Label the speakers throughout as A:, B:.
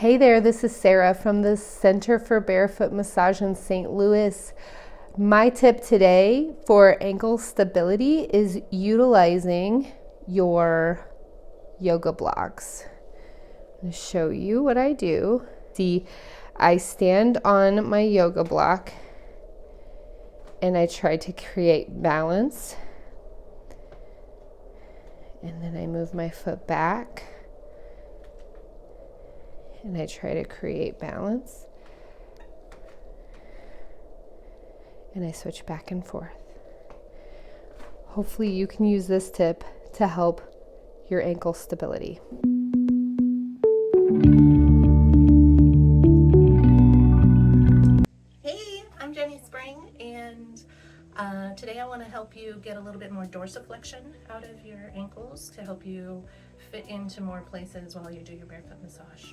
A: Hey there, this is Sarah from the Center for Barefoot Massage in St. Louis. My tip today for ankle stability is utilizing your yoga blocks. I'm going to show you what I do. See, I stand on my yoga block and I try to create balance. And then I move my foot back and I try to create balance. And I switch back and forth. Hopefully you can use this tip to help your ankle stability.
B: Hey, I'm Jenny Spring, and today I want to help you get a little bit more dorsiflexion out of your ankles to help you fit into more places while you do your barefoot massage.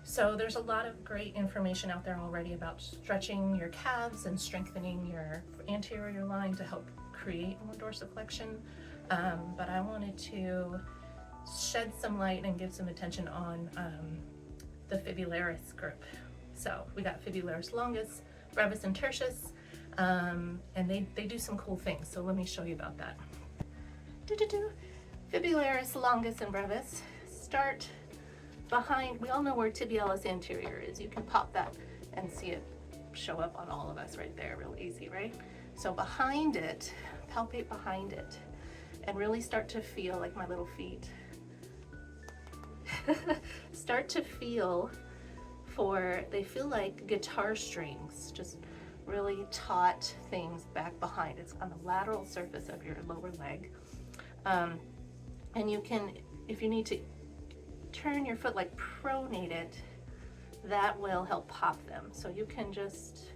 B: So there's a lot of great information out there already about stretching your calves and strengthening your anterior line to help create more dorsiflexion, but I wanted to shed some light and give some attention on the Fibularis group. So we got Fibularis longus, brevis, and tertius, and they do some cool things. So let me show you about that. Fibularis longus and brevis start behind. We all know where tibialis anterior is. You can pop that and see it show up on all of us right there, real easy, right? So behind it, palpate behind it, and really start to feel like my little feet. Start to feel they feel like guitar strings, just really taut things back behind. It's on the lateral surface of your lower leg. And you can, if you need to turn your foot, like pronate it, that will help pop them. So you can just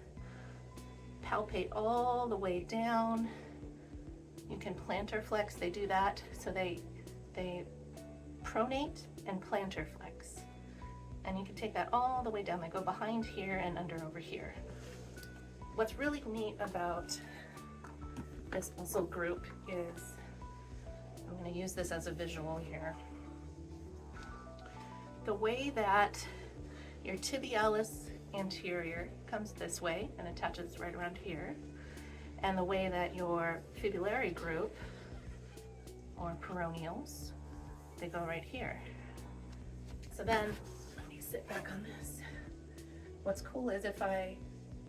B: palpate all the way down. You can plantar flex, they do that. So they pronate and plantar flex. And you can take that all the way down. They go behind here and under over here. What's really neat about this muscle group is, I'm going to use this as a visual here. The way that your tibialis anterior comes this way and attaches right around here, and the way that your fibulary group, or peroneals, they go right here. So then, let me sit back on this. What's cool is if I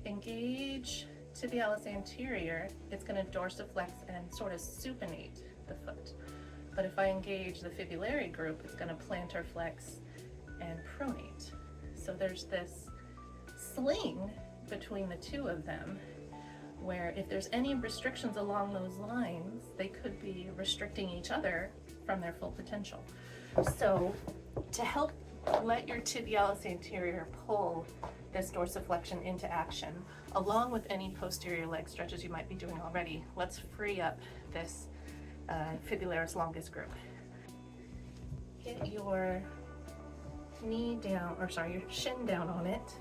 B: engage tibialis anterior, it's going to dorsiflex and sort of supinate the foot. But if I engage the fibulary group, it's going to plantar flex and pronate. So there's this sling between the two of them, where if there's any restrictions along those lines, they could be restricting each other from their full potential. So to help let your tibialis anterior pull this dorsiflexion into action, along with any posterior leg stretches you might be doing already, let's free up this Fibularis longus group. Get your knee down, or sorry, your shin down on it.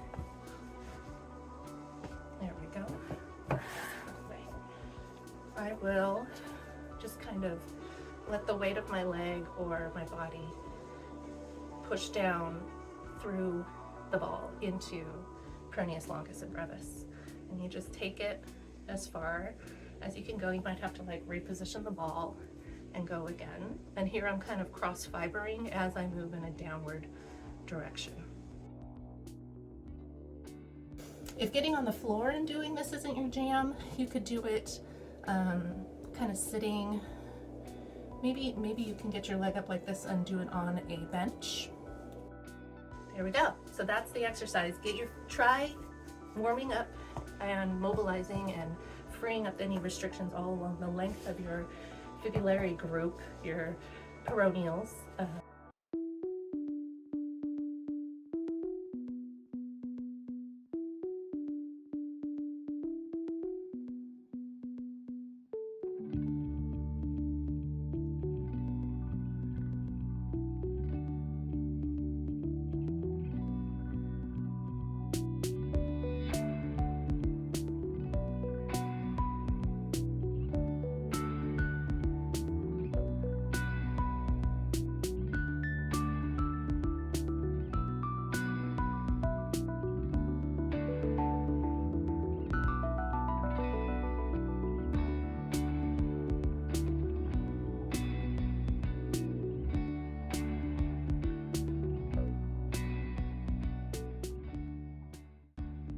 B: There we go. I will just kind of let the weight of my leg or my body push down through the ball into peroneus longus and brevis. And you just take it as far as you can go. You might have to like reposition the ball and go again. And here I'm kind of cross fibering as I move in a downward direction. If getting on the floor and doing this isn't your jam, you could do it kind of sitting. Maybe you can get your leg up like this and do it on a bench. There we go. So that's the exercise. Try warming up and mobilizing and freeing up any restrictions all along the length of your fibulary group, your peroneals.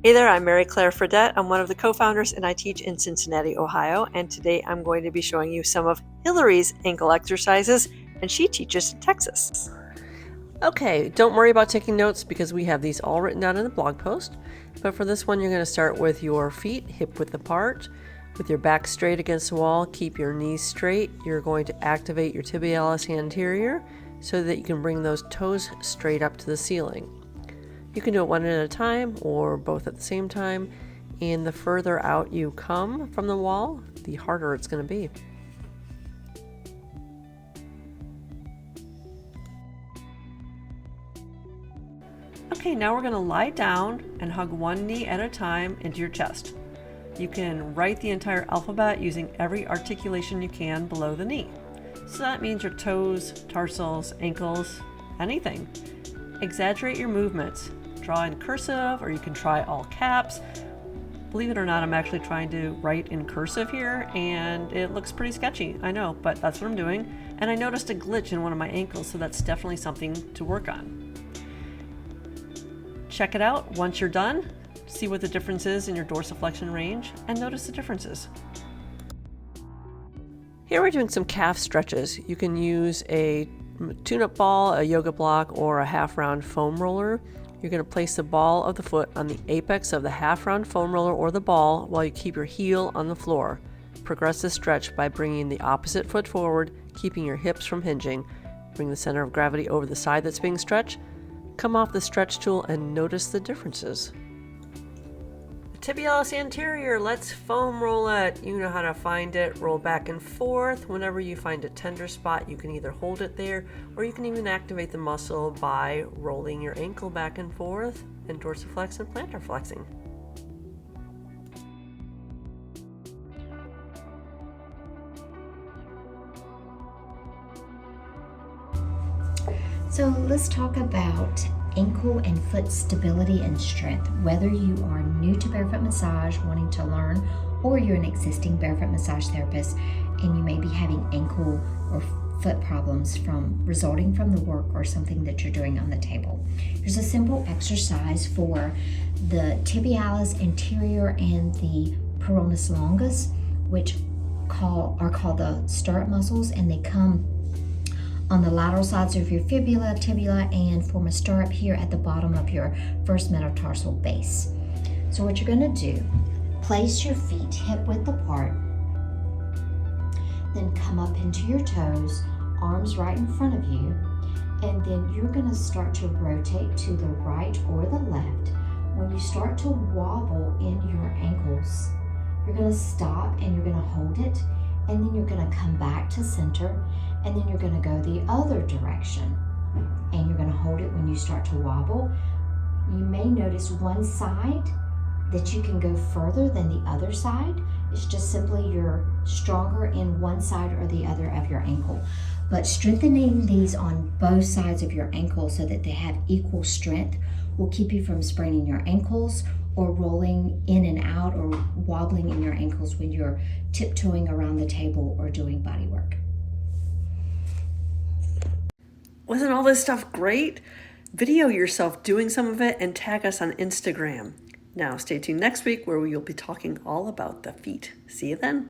C: Hey there, I'm Mary Claire Fredette. I'm one of the co-founders and I teach in Cincinnati, Ohio. And today I'm going to be showing you some of Hillary's ankle exercises, and she teaches in Texas. Okay, don't worry about taking notes because we have these all written down in the blog post. But for this one, you're going to start with your feet hip width apart, with your back straight against the wall. Keep your knees straight. You're going to activate your tibialis anterior so that you can bring those toes straight up to the ceiling. You can do it one at a time or both at the same time, and the further out you come from the wall, the harder it's going to be. Okay, now we're going to lie down and hug one knee at a time into your chest. You can write the entire alphabet using every articulation you can below the knee. So that means your toes, tarsals, ankles, anything. Exaggerate your movements. Draw in cursive, or you can try all caps. Believe it or not, I'm actually trying to write in cursive here, and it looks pretty sketchy, I know, but that's what I'm doing. And I noticed a glitch in one of my ankles, so that's definitely something to work on. Check it out once you're done. See what the difference is in your dorsiflexion range, and notice the differences. Here we're doing some calf stretches. You can use a tune-up ball, a yoga block, or a half-round foam roller. You're going to place the ball of the foot on the apex of the half-round foam roller or the ball while you keep your heel on the floor. Progress the stretch by bringing the opposite foot forward, keeping your hips from hinging. Bring the center of gravity over the side that's being stretched. Come off the stretch tool and notice the differences. Tibialis anterior, let's foam roll it. You know how to find it. Roll back and forth. Whenever you find a tender spot, you can either hold it there or you can even activate the muscle by rolling your ankle back and forth and dorsiflex and plantar flexing.
D: So let's talk about ankle and foot stability and strength. Whether you are new to barefoot massage, wanting to learn, or you're an existing barefoot massage therapist and you may be having ankle or foot problems resulting from the work or something that you're doing on the table. Here's a simple exercise for the tibialis anterior and the peroneus longus, which are called the stirrup muscles, and they come on the lateral sides of your fibula, tibia, and form a stirrup here at the bottom of your first metatarsal base. So what you're going to do, place your feet hip width apart, then come up into your toes, arms right in front of you, and then you're going to start to rotate to the right or the left. When you start to wobble in your ankles, you're going to stop and you're going to hold it, and then you're going to come back to center, and then you're going to go the other direction, and you're going to hold it when you start to wobble. You may notice one side that you can go further than the other side. It's just simply you're stronger in one side or the other of your ankle. But strengthening these on both sides of your ankle so that they have equal strength will keep you from spraining your ankles or rolling in and out or wobbling in your ankles when you're tiptoeing around the table or doing body work.
C: Wasn't all this stuff great? Video yourself doing some of it and tag us on Instagram. Now stay tuned next week where we will be talking all about the feet. See you then.